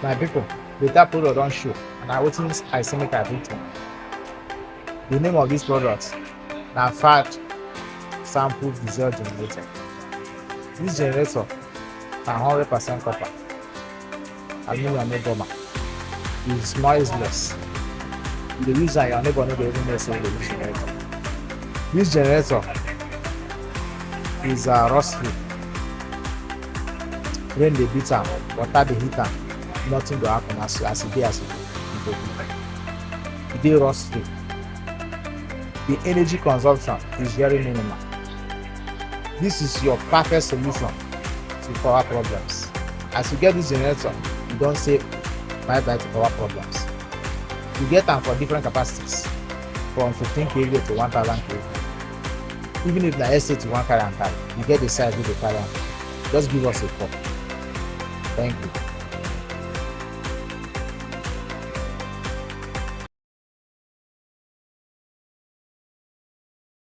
My people, better product don show and na wetin I say make I bring to una. The name of this product na FAWDE sample diesel generator. This generator na 100% copper, aluminum no burn am. It's noiseless. You dey use am, your neighbor no go even know say you dey use generator. This generator is rust free. Rain dey beat am, water dey hit am, nothing go happen as e dey as e go be. E dey rust free. The energy consumption is very minimal. This is your perfect solution to power problems. As you get this generator, you don say bye bye to power problems. You get am for different capacities, from 15 kVA to 1000 kVA. Even if na estate you wan carry am carry, you get the size wey dey carry am. Just give us a call. Thank you.